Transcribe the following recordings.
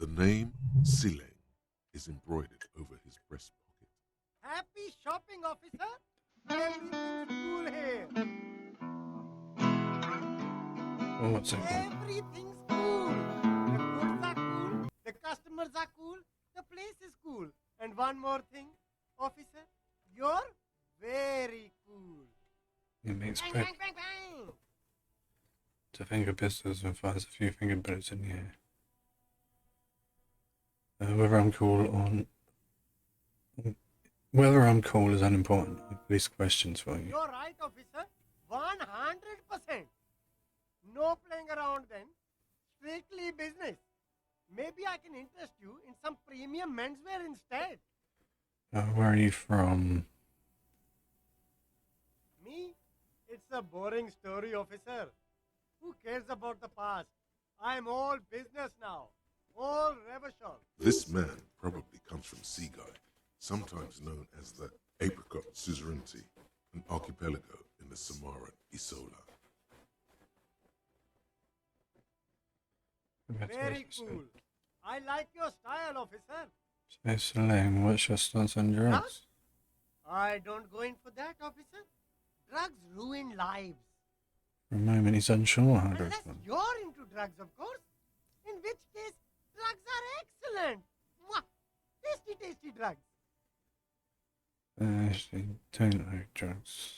The name Sileng is embroidered over his breast pocket. Happy shopping, officer. Everything's cool here. Oh, what's it called? Everything's cool. The goods are cool. The customers are cool. The place is cool. And one more thing, officer, you're very cool. He makes Bang, quick bang, bang, bang. to finger pistols and fires a few finger bullets in the air. Whether I'm cool is unimportant. Police questions for you. You're right, officer. 100%. No playing around then. Strictly business. Maybe I can interest you in some premium menswear instead. Where are you from? Me? It's a boring story, officer. Who cares about the past? I'm all business now. All revolution. This man probably comes from Seaguy, sometimes known as the Apricot Suzerainty, an archipelago in the Samoan Isola. Very cool. I like your style, officer. So, Selene, what's your stance on drugs? Drugs? I don't go in for that, officer. Drugs ruin lives. For a moment, he's unsure how drugs Unless work. you're into drugs, of course. In which case, drugs are excellent. Mwah! Tasty, tasty drugs. Actually, don't like drugs.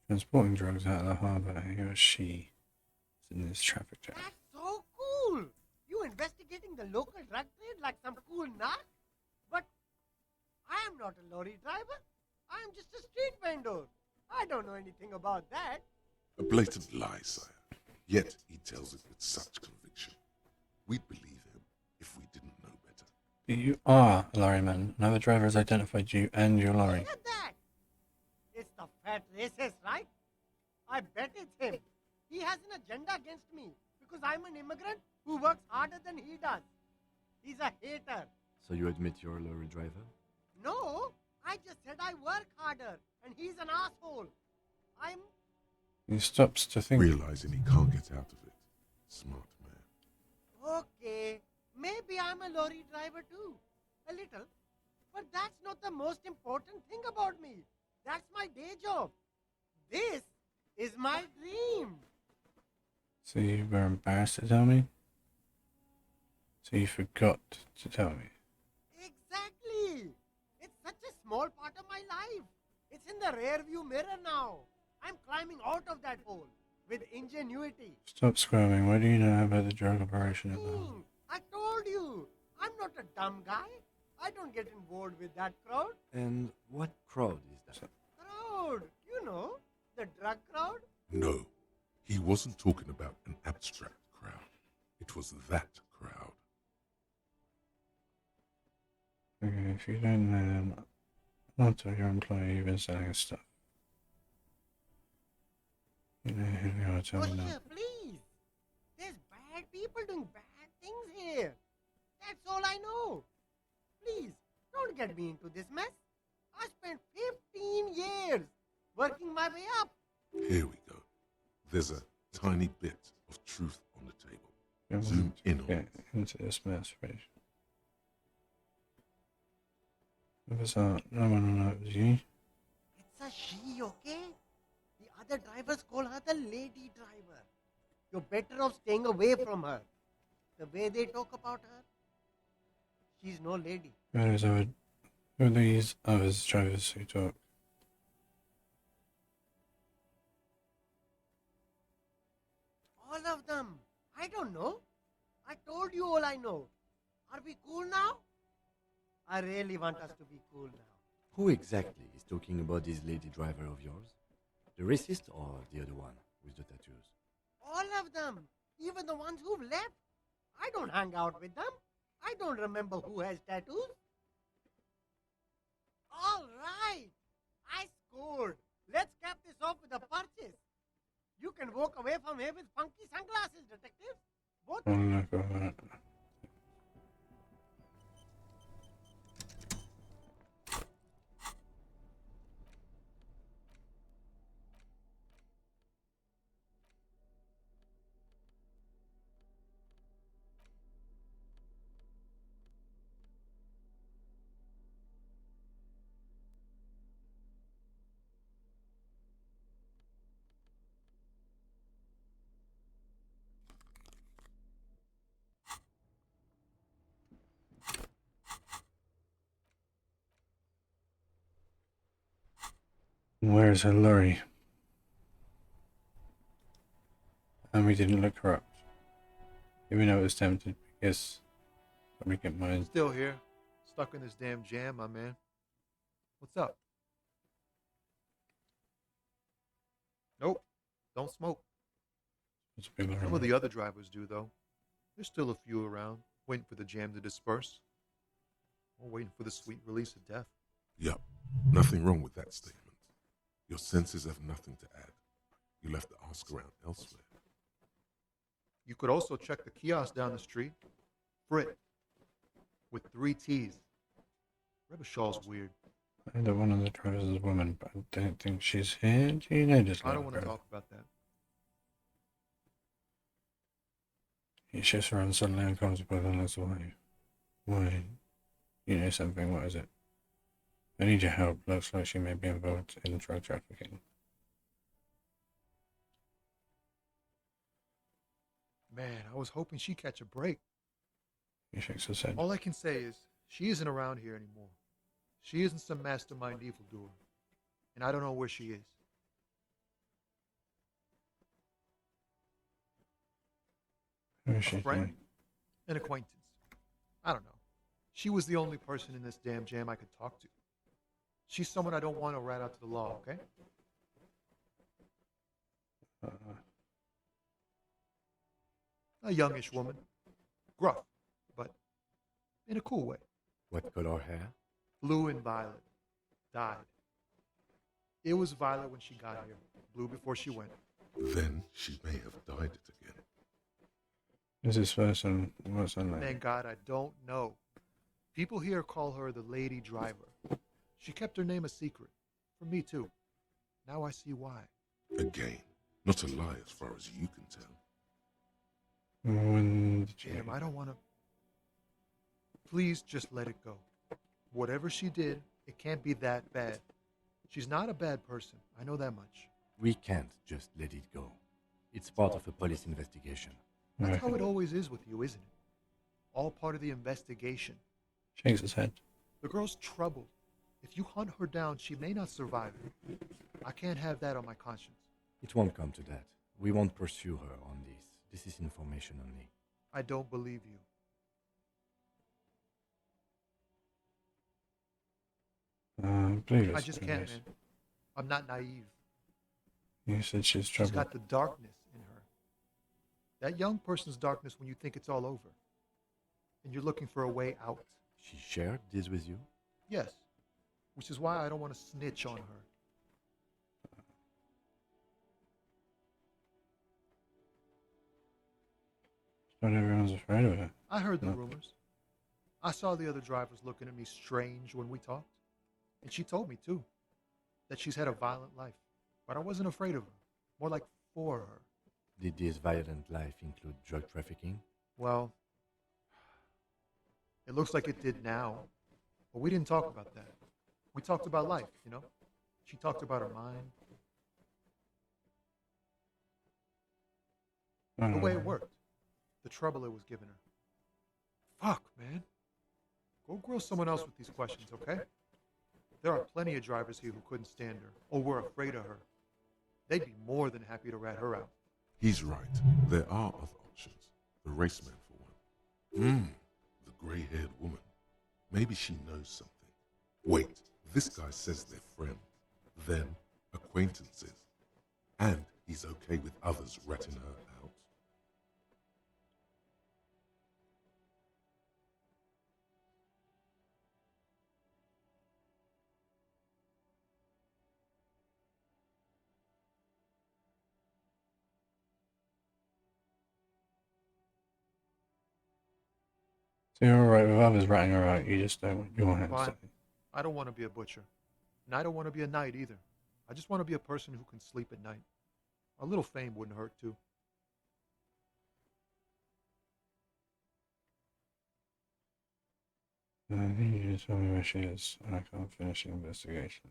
Transporting drugs out of the harbour, he or she is in this traffic jam. That's so cool. You investigating the local drug trade like some cool narc? But I am not a lorry driver. I am just a street vendor. I don't know anything about that. A blatant lie, sire. Yet he tells it with such conviction. We'd believe him if we didn't know better. You are a lorryman. Another driver has identified you and your lorry. Look at that. It's the fat racist, right? I bet it's him. He has an agenda against me because I'm an immigrant who works harder than he does. He's a hater. So you admit you're a lorry driver? No, I just said I work harder and he's an asshole. He stops to think. Realizing he can't get out of it. Smart man. Okay, maybe I'm a lorry driver too. A little. But that's not the most important thing about me. That's my day job. This is my dream. So you were embarrassed to tell me? So you forgot to tell me? Exactly. It's such a small part of my life. It's in the rear view mirror now. I'm climbing out of that hole with ingenuity. Stop squirming. What do you know about the drug operation at the home? I told you. I'm not a dumb guy. I don't get involved with that crowd. And what crowd is that? Crowd. You know, the drug crowd. No, he wasn't talking about an abstract crowd. It was that crowd. Okay, if you don't know them, I'll tell your employer you've been selling us stuff. You know who you are, tell me now. Osher, please. There's bad people doing bad things here. That's all I know. Please, don't get me into this mess. I spent 15 years working my way up. Here we go. There's a tiny bit of truth on the table. You Zoom want in to on get it. into this mess, please. What was that? No one will know it was you. It's a she, okay? The other drivers call her the lady driver. You're better off staying away from her. The way they talk about her, she's no lady. Who are these others drivers who talk? All of them. I don't know. I told you all I know. Are we cool now? I really want us to be cool now. Who exactly is talking about this lady driver of yours? The racist or the other one with the tattoos? All of them. Even the ones who've left. I don't hang out with them. I don't remember who has tattoos. All right. I scored. Let's cap this off with a purchase. You can walk away from here with funky sunglasses, detective. Both Oh, look at that. Where's her lorry? And we didn't look her up. Even though it was tempted, because probably get mine. Still here, stuck in this damn jam, my man. What's up? Nope, don't smoke. It's a big Some of lorry. the other drivers do, though. There's still a few around, waiting for the jam to disperse. Or waiting for the sweet release of death. Yup, nothing wrong with that statement. Your senses have nothing to add. You left the ask around elsewhere. You could also check the kiosk down the street. Frit. With 3 T's. Rebishaw's weird. I know one of the drivers is a woman, but I don't think she's here. Do you know this I don't little want to girl? talk about that. He shifts around suddenly uncomfortable and looks away. Why? You know something, what is it? I need your help. Looks like she may be involved in drug trafficking. Man, I was hoping she'd catch a break. He shakes his head. All I can say is, she isn't around here anymore. She isn't some mastermind evildoer. And I don't know where she is. Who is A she? friend? An acquaintance. I don't know. She was the only person in this damn jam I could talk to. She's someone I don't want to rat out to the law, okay? Uh, A youngish woman. Gruff, but in a cool way. What color hair? Blue and violet. Died. It was violet when she got here. Blue before she went. Then she may have dyed it again. is this person? What's her name? Thank God I don't know. People here call her the lady driver. She kept her name a secret. From me, too. Now I see why. Again, not a lie as far as you can tell. When did you? Damn, I don't want to. Please just let it go. Whatever she did, it can't be that bad. She's not a bad person. I know that much. We can't just let it go. It's part of a police investigation. That's how it always is with you, isn't it? All part of the investigation. Shakes his head. The girl's troubled. If you hunt her down, she may not survive. I can't have that on my conscience. It won't come to that. We won't pursue her on this. This is information only. I don't believe you. I believe I it's just pretty can't, nice. man. I'm not naive. You said she's She's troubled. got the darkness in her. That young person's darkness when you think it's all over. And you're looking for a way out. She shared this with you? Yes. Which is why I don't want to snitch on her. Not everyone's afraid of her. I heard the No. rumors. I saw the other drivers looking at me strange when we talked. And she told me, too, that she's had a violent life. But I wasn't afraid of her. More like for her. Did this violent life include drug trafficking? Well, it looks like it did now. But we didn't talk about that. We talked about life, you know? She talked about her mind, the way it worked, the trouble it was giving her. Fuck, man. Go grill someone else with these questions, okay? There are plenty of drivers here who couldn't stand her or were afraid of her. They'd be more than happy to rat her out. He's right. There are other options. The raceman, for one. The grey-haired woman. Maybe she knows something. Wait, this guy says they're friends, then acquaintances, and he's okay with others ratting her out. So you're alright with others ratting her out, you just don't want your hands Fine. dirty. I don't want to be a butcher. And I don't want to be a knight either. I just want to be a person who can sleep at night. A little fame wouldn't hurt, too. I need you to tell me where she is, and I can't finish the investigation.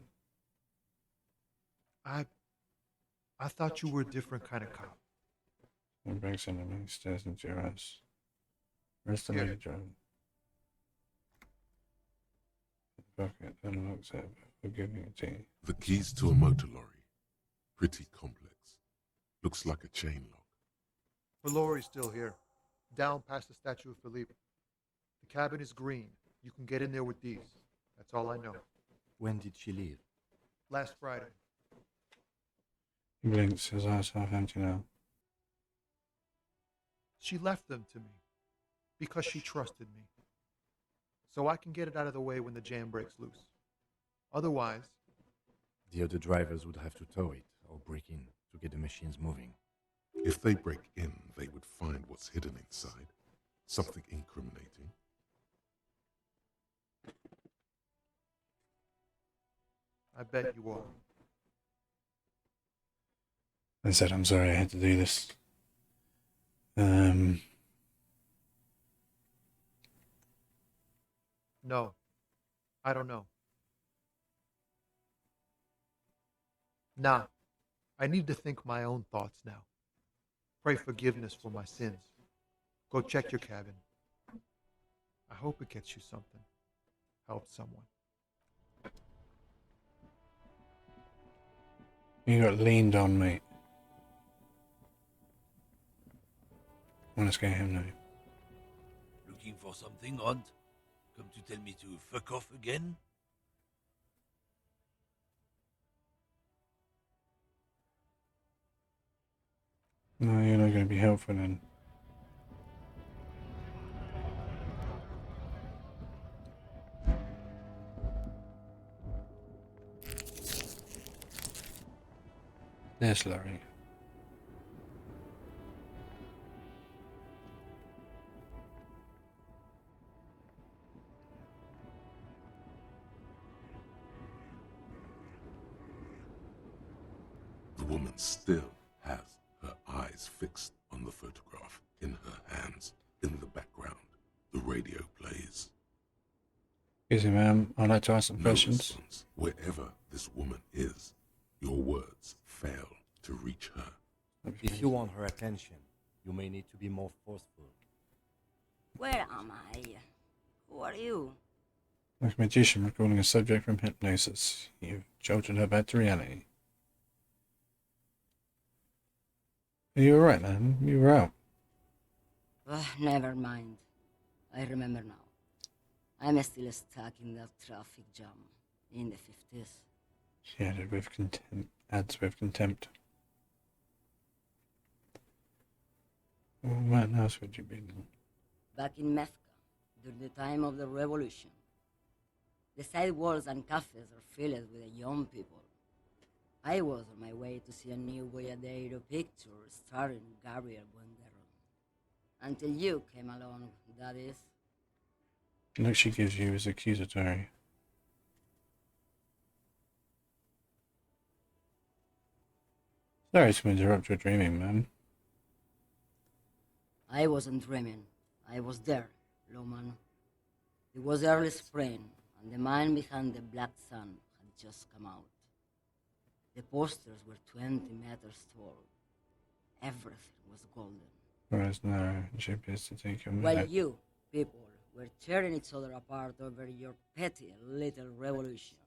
I thought you were a different kind of cop. He breaks into me, stares into your eyes. Where's the Here. lady driving? The bucket, then looks at it. for giving it to you. The keys to a motor lorry. Pretty complex. Looks like a chain lock. Her lorry's still here, down past the statue of Philippe. The cabin is green. You can get in there with these. That's all I know. When did she leave? Last Friday. He blinks, his eyes half empty now. She left them to me because she trusted me. So I can get it out of the way when the jam breaks loose. Otherwise, The other drivers would have to tow it or break in to get the machines moving. If they break in, they would find what's hidden inside. Something incriminating. I bet you are. I said, I'm sorry I had to do this. No, I don't know. Nah, I need to think my own thoughts now. Pray forgiveness for my sins. Go check your cabin. I hope it gets you something. Help someone. You got leaned on, mate. I want to scare him now. Looking for something odd? Come to tell me to fuck off again? No, you're not going to be helpful then. There's Larry. The woman still has her eyes fixed on the photograph in her hands. In the background, the radio plays. Excuse me, ma'am. I'd like to ask some No questions. response. Wherever this woman is, your words fail to reach her. If you want her attention, you may need to be more forceful. Where am I? Who are you? Like a magician recalling a subject from hypnosis. You've jolted her back to reality. Are you alright, man? You were out. Never mind. I remember now. I'm still stuck in that traffic jam in the 50s. She added with contempt. Adds with contempt. What else would you be doing? Back in Mecca, during the time of the revolution. The sidewalks and cafes are filled with the young people. I was on my way to see a new Boyadero picture starring Gabriel Buendero. Until you came along, that is. The look she gives you is accusatory. Sorry to interrupt your dreaming, man. I wasn't dreaming. I was there, Loman. It was early spring, and the man behind the black sun had just come out. The posters were 20 meters tall. Everything was golden. Whereas now, she appears to take your While minute. you, people, were tearing each other apart over your petty little revolution.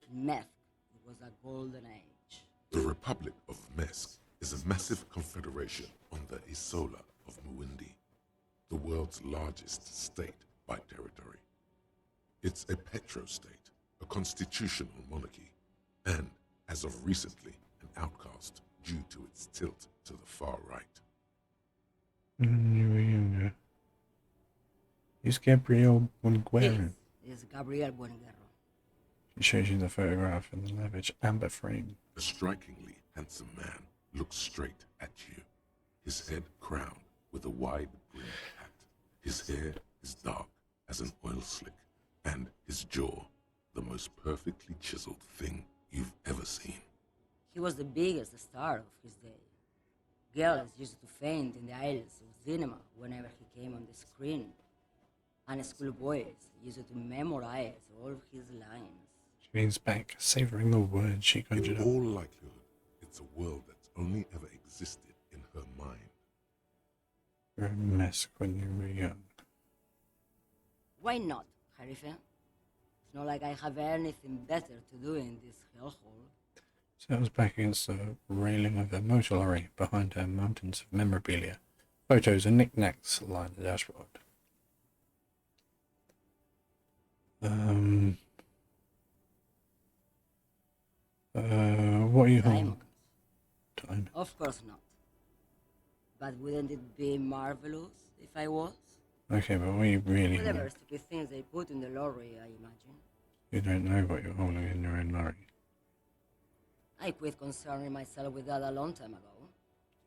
In Meth, it was a golden age. The Republic of Mesk is a massive confederation on the Isola of Muindi, the world's largest state by territory. It's a petrostate, a constitutional monarchy, and, as of recently, an outcast due to its tilt to the far right. When you were younger. He's Gabriel Buendero. This is Gabriel Buendero. She shows you the photograph in the lavish amber frame. A strikingly handsome man looks straight at you, his head crowned with a wide-brimmed hat. His hair is dark as an oil slick, and his jaw the most perfectly chiseled thing you've ever seen. He was the biggest star of his day. Girls used to faint in the aisles of cinema whenever he came on the screen. And schoolboys used to memorize all of his lines. She leans back, savoring the words she conjured In up. all likelihood, it's a world that's only ever existed in her mind. You're a mess when you were young. Why not, Harife? It's not like I have anything better to do in this hellhole. Settles back against the railing of a motor lorry. Behind her, mountains of memorabilia. Photos and knickknacks line the dashboard. What are you holding? Diamonds? Time. Of course not. But wouldn't it be marvelous if I was? Okay, but what are you really Whatever holding? stupid things they put in the lorry, I imagine. You don't know what you're holding in your own lorry. I quit concerning myself with that a long time ago.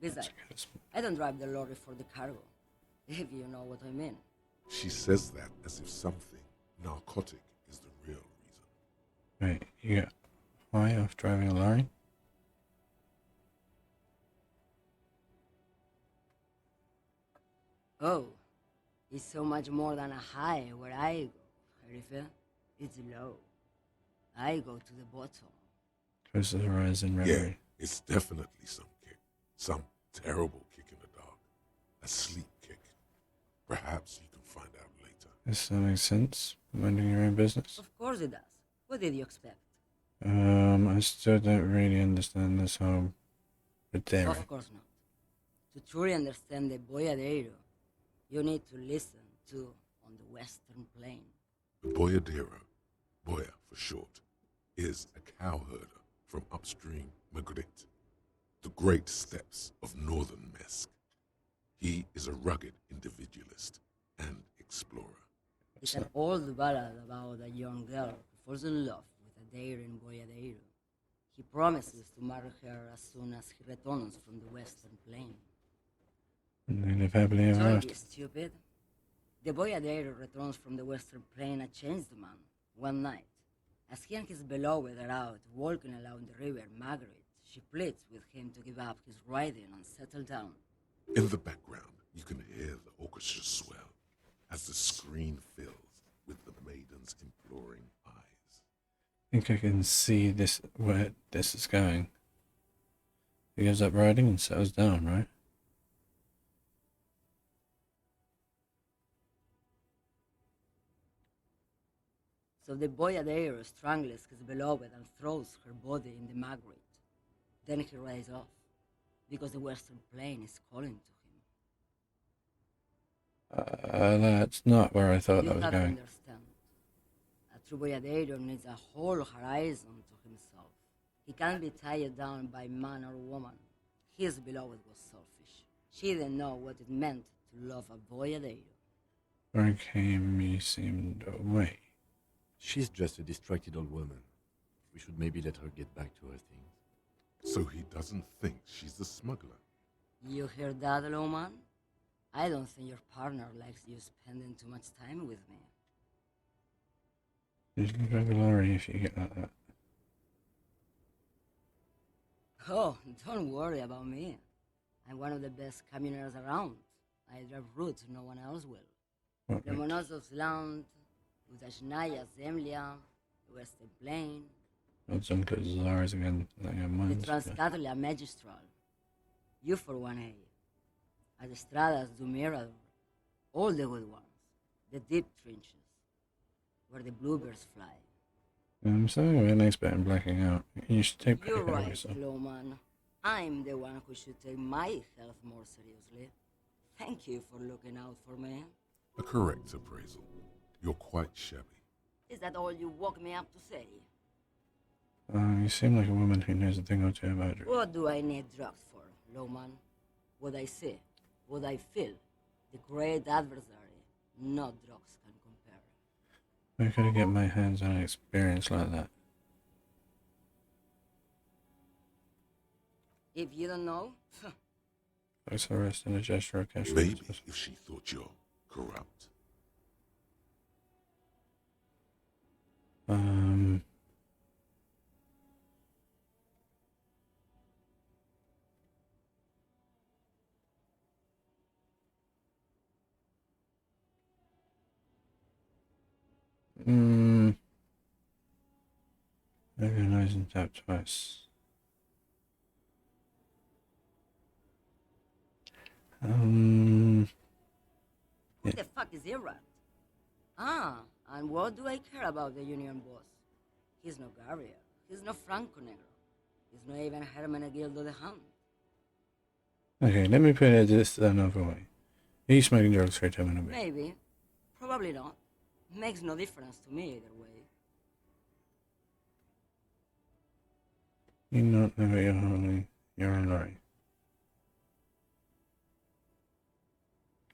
Besides, Yes. I don't drive the lorry for the cargo, if you know what I mean. She says that as if something narcotic is the real reason. Wait, you get high off driving a lorry? Oh, it's so much more than a high where I go, Harifa. It's low. I go to the bottom. Closes her eyes in Yeah, reverie. it's definitely some kick. Some terrible kick in the dark. A sleep kick. Perhaps you can find out later. Does that make sense? Minding your own business? Of course it does. What did you expect? I still don't really understand this whole Rodero. Of course not. To truly understand the Boyadero, you need to listen to On the Western Plain. The Boyadero, Boya for short, is a cowherder from upstream Magritte, the great steppes of northern Mesk. He is a rugged individualist and explorer. It's an old ballad about a young girl who falls in love with a daring Boyadero. He promises to marry her as soon as he returns from the Western Plain. And they live happily ever Don't after. be stupid. The Boyadero returns from the Western Plain a changed man one night. As he and his beloved are out walking along the river Margaret, she pleads with him to give up his riding and settle down. In the background, you can hear the orchestra swell as the screen fills with the maiden's imploring eyes. I think I can see this where this is going. He gives up riding and settles down, right? So the Boyadero strangles his beloved and throws her body in the Margaret. Then he rides off, because the Western Plain is calling to him. That's not where I thought You that was have to going. understand. A true Boyadero needs a whole horizon to himself. He can't be tied down by man or woman. His beloved was selfish. She didn't know what it meant to love a Boyadero. Where it came, he seemed away. She's just a distracted old woman. We should maybe let her get back to her things. So he doesn't think she's the smuggler. You hear that, Lowman? I don't think your partner likes you spending too much time with me. You can drive a lorry if you get like that. Oh, don't worry about me. I'm one of the best camioners around. I drive routes no one else will. What, The Monosov's Land, Udashnaya Zemlya, the Western Plain, Hudson closes his eyes again, like a the mind's Transcatalia Magistral. You for 1A. Adestradas do Mirador. All the good ones. The deep trenches, where the bluebirds fly. I'm sorry I'm an expert in blacking out. You should take You're better care of right, yourself. Lowman. I'm the one who should take my health more seriously. Thank you for looking out for me. A correct appraisal. You're quite shabby. Is that all you woke me up to say? You seem like a woman who knows a thing or two about drugs. What do I need drugs for, Lowman? What I see, what I feel, the great adversary, no drugs can compare. Where could I get my hands on an experience like that? If you don't know, Place arrest and a gesture of cash. Maybe if she thought you're corrupt. Recognize and tap twice. who the fuck is Irad? Ah, And what do I care about the union boss? He's no Garrier. He's no Franco Negro. He's not even Hermenegildo the Hound. Okay, let me put it this another way. Are you smoking drugs for a time in a bit? Maybe. Probably not. Makes no difference to me either way. You not know you're holding. You're in Laurie.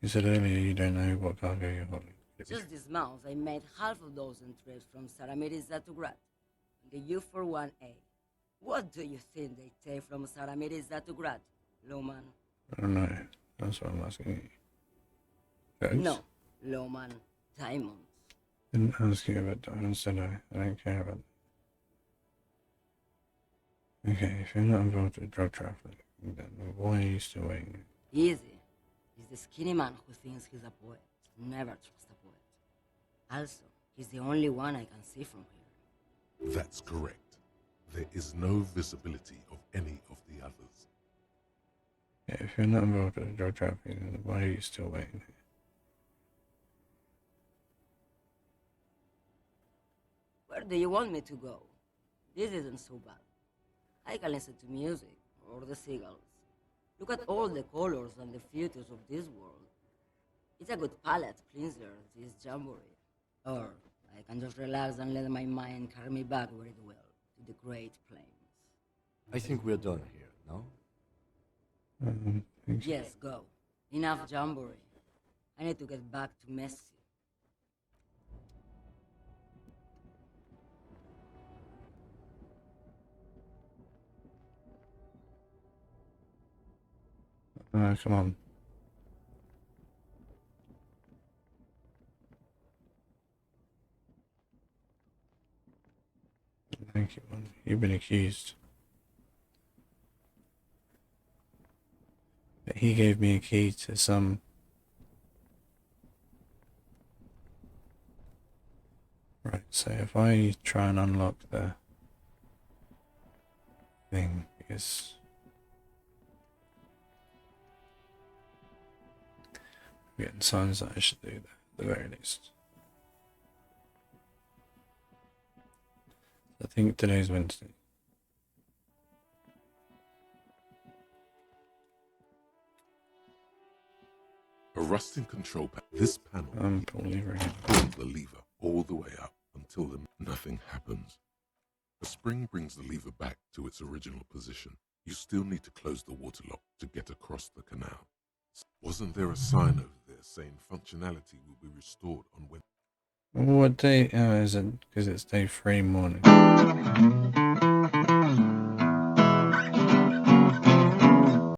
You said earlier you don't know what cargo you're holding. Just this month, I made half a dozen trips from Saramiris to Grad. The U41A. What do you think they take from Saramiris to Grad, Loman? I don't know. That's what I'm asking you. Drugs? No, Loman. Diamonds. Didn't ask you about diamonds, did I? I don't care about that. Okay, if you're not involved with drug trafficking, then why are you still waiting? Easy. He's the skinny man who thinks he's a poet. Never trust a poet. Also, he's the only one I can see from here. That's correct. There is no visibility of any of the others. Yeah, if you're not involved with drug trafficking, then why are you still waiting? Where do you want me to go? This isn't so bad. I can listen to music, or the seagulls. Look at all the colors and the futures of this world. It's a good palate cleanser, this jamboree. Or I can just relax and let my mind carry me back where it will, to the Great Plains. I think we're done here, no? Thank you. Yes, go. Enough jamboree. I need to get back to Messi. Come on. Thank you, man. You've been accused. But he gave me a key to some... Right, so if I try and unlock the thing, because... I'm getting signs that I should do that, at the very least. I think today's Wednesday. A rusting control panel. This panel Pull lever again. pulls the lever all the way up until nothing happens. A spring brings the lever back to its original position. You still need to close the water lock to get across the canal. Wasn't there a sign over there saying functionality will be restored on Wednesday? What day is it? Because it's day 3 morning.